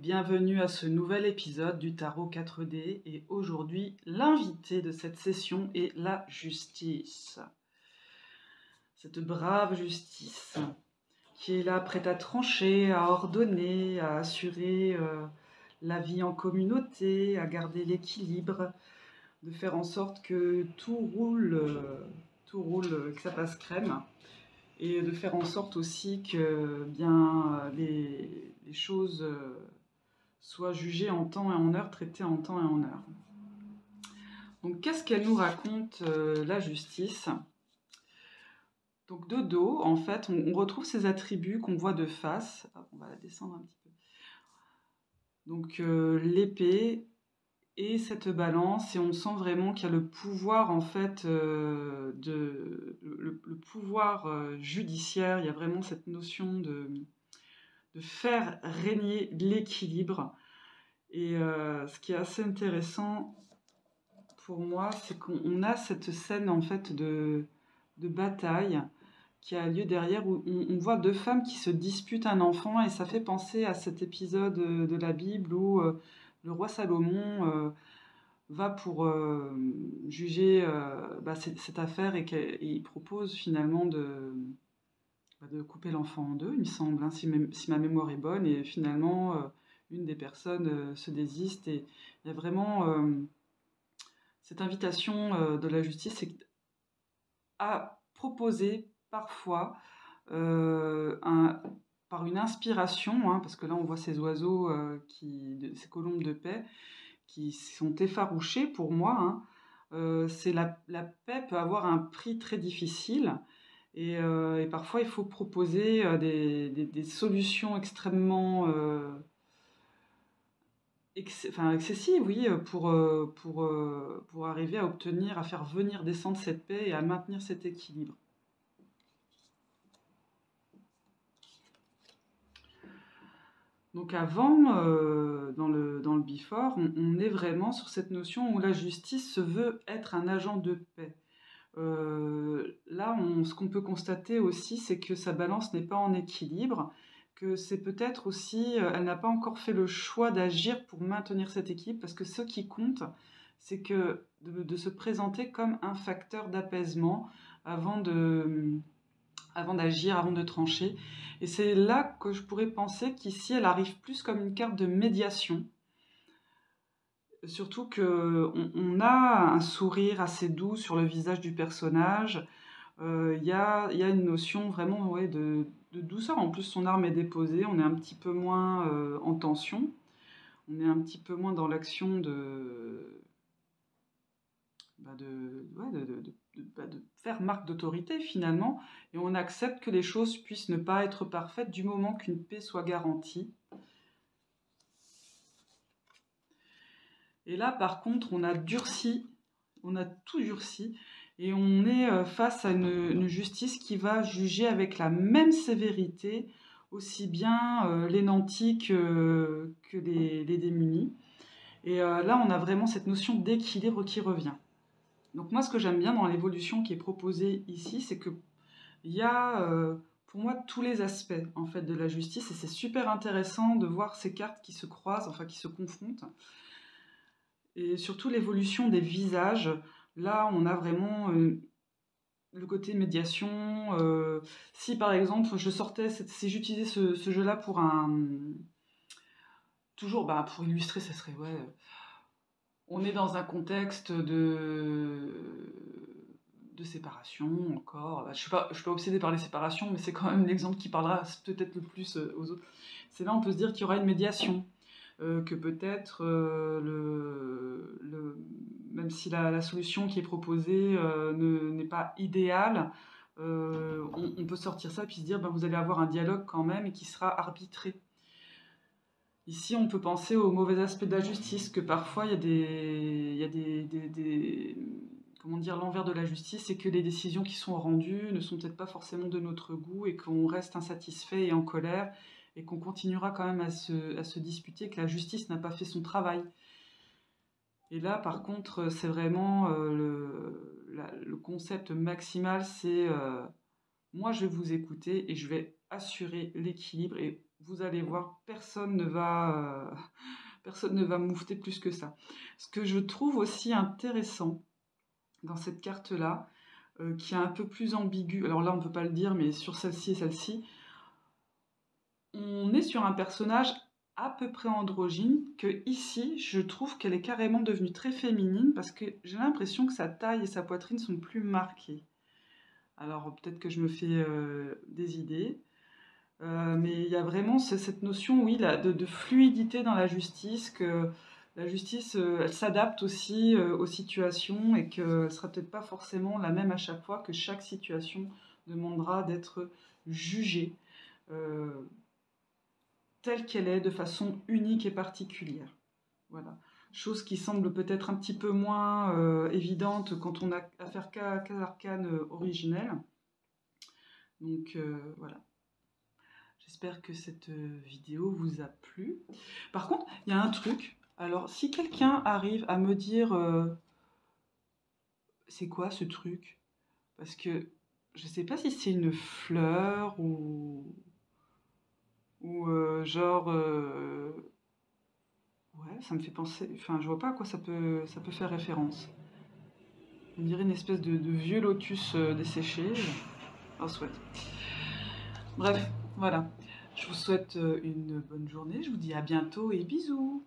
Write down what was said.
bienvenue à ce nouvel épisode du Tarot 4D et aujourd'hui l'invité de cette session est la justice. Cette brave justice qui est là prête à trancher, à ordonner, à assurer la vie en communauté, à garder l'équilibre, de faire en sorte que tout roule, que ça passe crème. Et de faire en sorte aussi que les choses soient jugées en temps et en heure, traitées en temps et en heure. Donc qu'est-ce qu'elle nous raconte la justice? Donc de dos, en fait, on retrouve ces attributs qu'on voit de face. Hop, on va la descendre un petit peu. Donc l'épée et cette balance, et on sent vraiment qu'il y a le pouvoir en fait le pouvoir judiciaire. Il y a vraiment cette notion de faire régner l'équilibre. Et ce qui est assez intéressant pour moi, c'est qu'on a cette scène en fait de bataille qui a lieu derrière, où on voit deux femmes qui se disputent un enfant, et ça fait penser à cet épisode de la Bible où le roi Salomon va pour juger cette affaire, et il propose finalement de couper l'enfant en deux, il me semble, hein, si ma mémoire est bonne, et finalement une des personnes se désiste, et il y a vraiment cette invitation de la justice à proposer parfois par une inspiration, hein, parce que là on voit ces oiseaux, ces colombes de paix, qui sont effarouchés pour moi, hein. La paix peut avoir un prix très difficile, et parfois il faut proposer des solutions extrêmement excessives, oui, pour arriver à obtenir, à faire venir descendre cette paix et à maintenir cet équilibre. Donc avant, dans le before, on est vraiment sur cette notion où la justice se veut être un agent de paix. Là, ce qu'on peut constater aussi, c'est que sa balance n'est pas en équilibre, que c'est peut-être aussi, elle n'a pas encore fait le choix d'agir pour maintenir cet équilibre, parce que ce qui compte, c'est que de se présenter comme un facteur d'apaisement avant d'agir, avant de trancher. Et c'est là que je pourrais penser qu'ici, elle arrive plus comme une carte de médiation. Surtout qu'on a un sourire assez doux sur le visage du personnage. Il y a une notion vraiment, ouais, de douceur. En plus, son arme est déposée. On est un petit peu moins en tension. On est un petit peu moins dans l'action de faire marque d'autorité finalement, et on accepte que les choses puissent ne pas être parfaites du moment qu'une paix soit garantie. Et là par contre on a tout durci, et on est face à une justice qui va juger avec la même sévérité aussi bien les nantis que les démunis. Et là on a vraiment cette notion d'équilibre qui revient. Donc moi, ce que j'aime bien dans l'évolution qui est proposée ici, c'est qu'il y a pour moi tous les aspects en fait de la justice, et c'est super intéressant de voir ces cartes qui se croisent, enfin qui se confrontent, et surtout l'évolution des visages. Là, on a vraiment le côté médiation. Si par exemple, si j'utilisais ce jeu-là pour toujours pour illustrer, ça serait on est dans un contexte de séparation encore. Je suis pas obsédée par les séparations, mais c'est quand même l'exemple qui parlera peut-être le plus aux autres. C'est là on peut se dire qu'il y aura une médiation, que peut-être même si la solution qui est proposée n'est pas idéale, on peut sortir ça et puis se dire vous allez avoir un dialogue quand même, et qui sera arbitré. Ici, on peut penser aux mauvais aspects de la justice, que parfois il y a comment dire, l'envers de la justice, c'est que les décisions qui sont rendues ne sont peut-être pas forcément de notre goût, et qu'on reste insatisfait et en colère, et qu'on continuera quand même à se disputer, que la justice n'a pas fait son travail. Et là, par contre, c'est vraiment le concept maximal, c'est moi je vais vous écouter et je vais assurer l'équilibre, et vous allez voir, personne ne va moufter plus que ça. Ce que je trouve aussi intéressant dans cette carte-là, qui est un peu plus ambiguë, alors là on ne peut pas le dire, mais sur celle-ci et celle-ci, on est sur un personnage à peu près androgyne, que ici, je trouve qu'elle est carrément devenue très féminine, parce que j'ai l'impression que sa taille et sa poitrine sont plus marquées. Alors peut-être que je me fais des idées, mais il y a vraiment cette notion, oui, là, de fluidité dans la justice, que la justice, elle s'adapte aussi aux situations et qu'elle ne sera peut-être pas forcément la même à chaque fois, que chaque situation demandera d'être jugée telle qu'elle est, de façon unique et particulière. Voilà. Chose qui semble peut-être un petit peu moins évidente quand on a affaire qu'à l'arcane originel. Donc voilà. J'espère que cette vidéo vous a plu. Par contre, il y a un truc. Alors, si quelqu'un arrive à me dire c'est quoi ce truc? Parce que je ne sais pas si c'est une fleur ou genre ouais, ça me fait penser. Enfin, je vois pas à quoi ça peut faire référence. On dirait une espèce de vieux lotus desséché. En souhaite. Bref, voilà. Je vous souhaite une bonne journée. Je vous dis à bientôt et bisous.